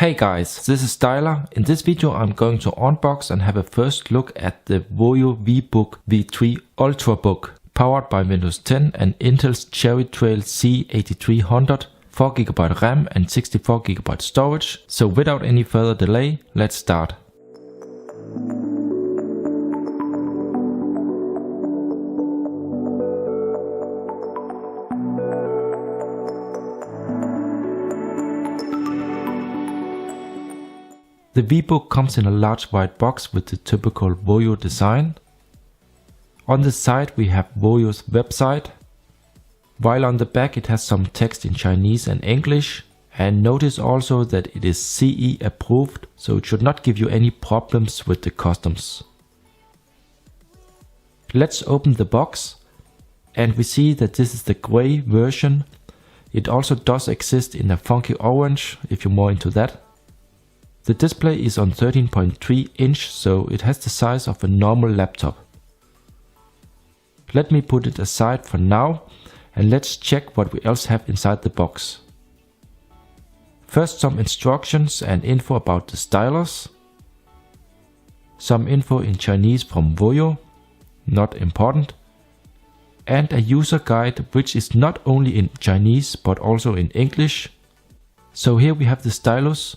Hey guys, this is Stylus. In this video I'm going to unbox and have a first look at the VOYO VBook V3 Ultrabook, powered by Windows 10 and Intel's Cherry Trail C8300, 4GB RAM and 64GB storage. So without any further delay, let's start. The VBook comes in a large white box with the typical VOYO design. On the side we have VOYO's website, while on the back it has some text in Chinese and English. And notice also that it is CE approved, so it should not give you any problems with the customs. Let's open the box, and we see that this is the grey version. It also does exist in a funky orange if you're more into that. The display is on 13.3 inch, so it has the size of a normal laptop. Let me put it aside for now and let's check what we else have inside the box. First, some instructions and info about the stylus. Some info in Chinese from VOYO, not important. And a user guide which is not only in Chinese but also in English. So here we have the stylus.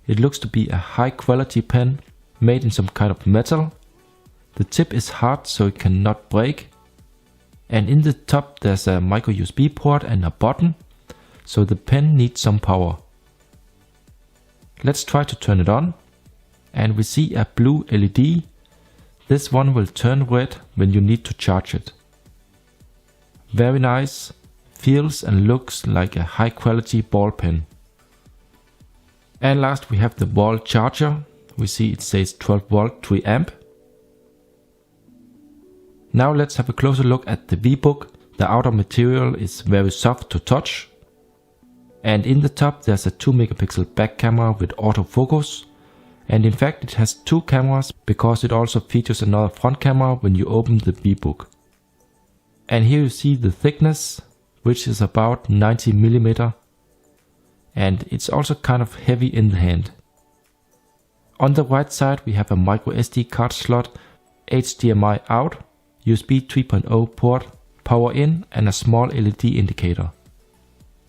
It looks to be a high quality pen made in some kind of metal. The tip is hard so it cannot break. And in the top there's a micro USB port and a button, so the pen needs some power. Let's try to turn it on, and we see a blue LED. This one will turn red when you need to charge it. Very nice, feels and looks like a high quality ball pen. And last we have the wall charger. We see it says 12 volt 3 amp. Now let's have a closer look at the VBook. The outer material is very soft to touch. And in the top there's a 2 megapixel back camera with autofocus. And in fact it has two cameras because it also features another front camera when you open the VBook. And here you see the thickness, which is about 90 mm. And it's also kind of heavy in the hand. On the right side we have a micro SD card slot, HDMI out, USB 3.0 port, power in and a small LED indicator.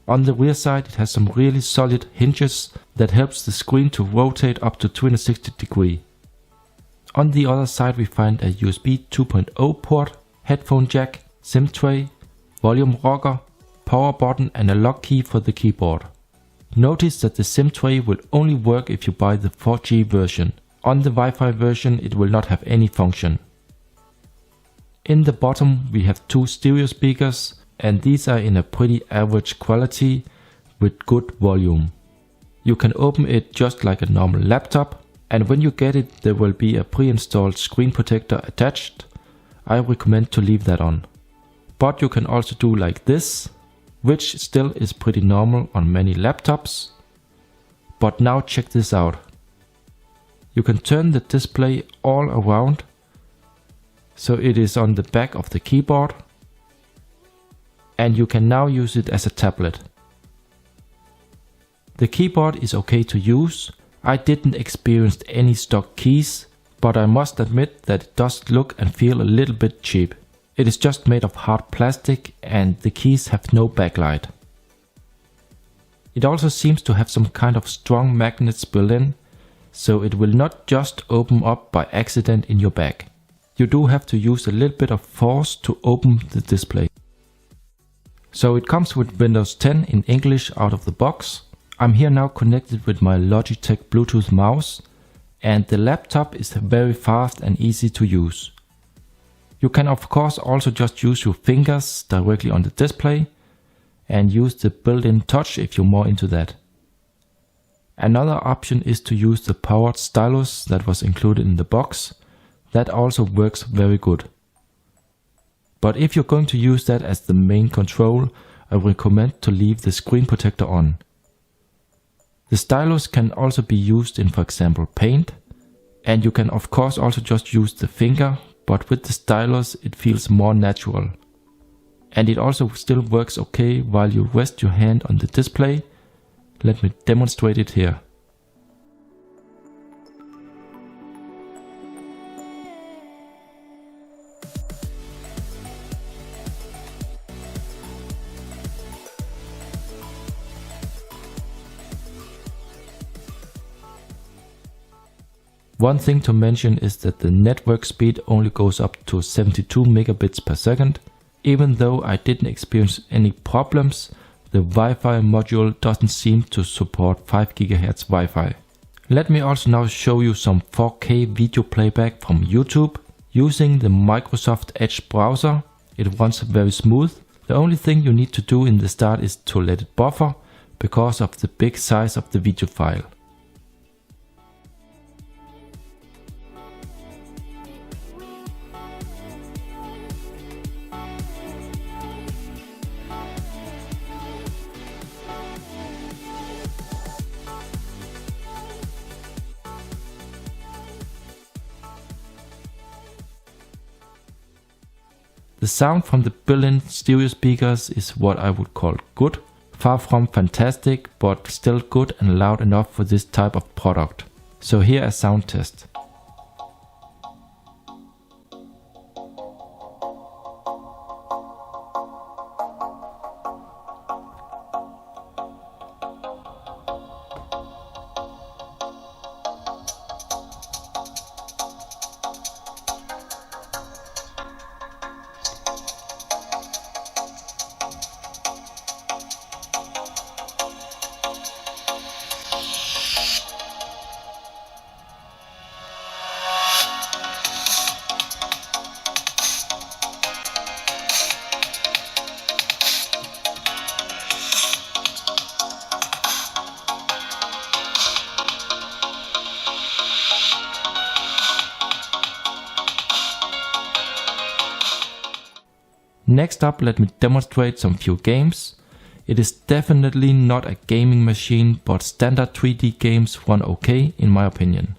On the rear side it has some really solid hinges that helps the screen to rotate up to 360 degrees. On the other side we find a USB 2.0 port, headphone jack, SIM tray, volume rocker, power button and a lock key for the keyboard. Notice that the SIM tray will only work if you buy the 4G version. On the Wi-Fi version it will not have any function. In the bottom we have two stereo speakers, and these are in a pretty average quality with good volume. You can open it just like a normal laptop, and when you get it there will be a pre-installed screen protector attached. I recommend to leave that on. But you can also do like this, which still is pretty normal on many laptops. But now check this out. You can turn the display all around, so it is on the back of the keyboard, and you can now use it as a tablet. The keyboard is okay to use. I didn't experience any stock keys, but I must admit that it does look and feel a little bit cheap. It is just made of hard plastic and the keys have no backlight. It also seems to have some kind of strong magnets built in, so it will not just open up by accident in your bag. You do have to use a little bit of force to open the display. So it comes with Windows 10 in English out of the box. I'm here now connected with my Logitech Bluetooth mouse, and the laptop is very fast and easy to use. You can of course also just use your fingers directly on the display and use the built-in touch if you're more into that. Another option is to use the powered stylus that was included in the box. That also works very good. But if you're going to use that as the main control, I recommend to leave the screen protector on. The stylus can also be used in, for example, Paint, and you can of course also just use the finger, but with the stylus it feels more natural. And it also still works okay while you rest your hand on the display. Let me demonstrate it here. One thing to mention is that the network speed only goes up to 72 megabits per second. Even though I didn't experience any problems, the Wi-Fi module doesn't seem to support 5 GHz Wi-Fi. Let me also now show you some 4K video playback from YouTube. Using the Microsoft Edge browser, it runs very smooth. The only thing you need to do in the start is to let it buffer because of the big size of the video file. The sound from the built-in stereo speakers is what I would call good. Far from fantastic, but still good and loud enough for this type of product. So here a sound test. Next up, let me demonstrate some few games. It is definitely not a gaming machine, but standard 3D games run okay in my opinion.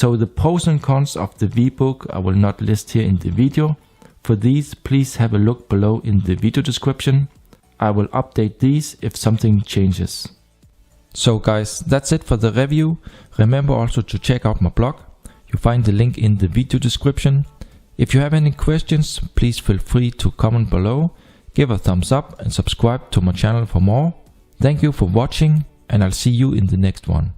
So the pros and cons of the VBook I will not list here in the video. For these, please have a look below in the video description. I will update these if something changes. So guys, that's it for the review. Remember also to check out my blog. You find the link in the video description. If you have any questions, please feel free to comment below. Give a thumbs up and subscribe to my channel for more. Thank you for watching and I'll see you in the next one.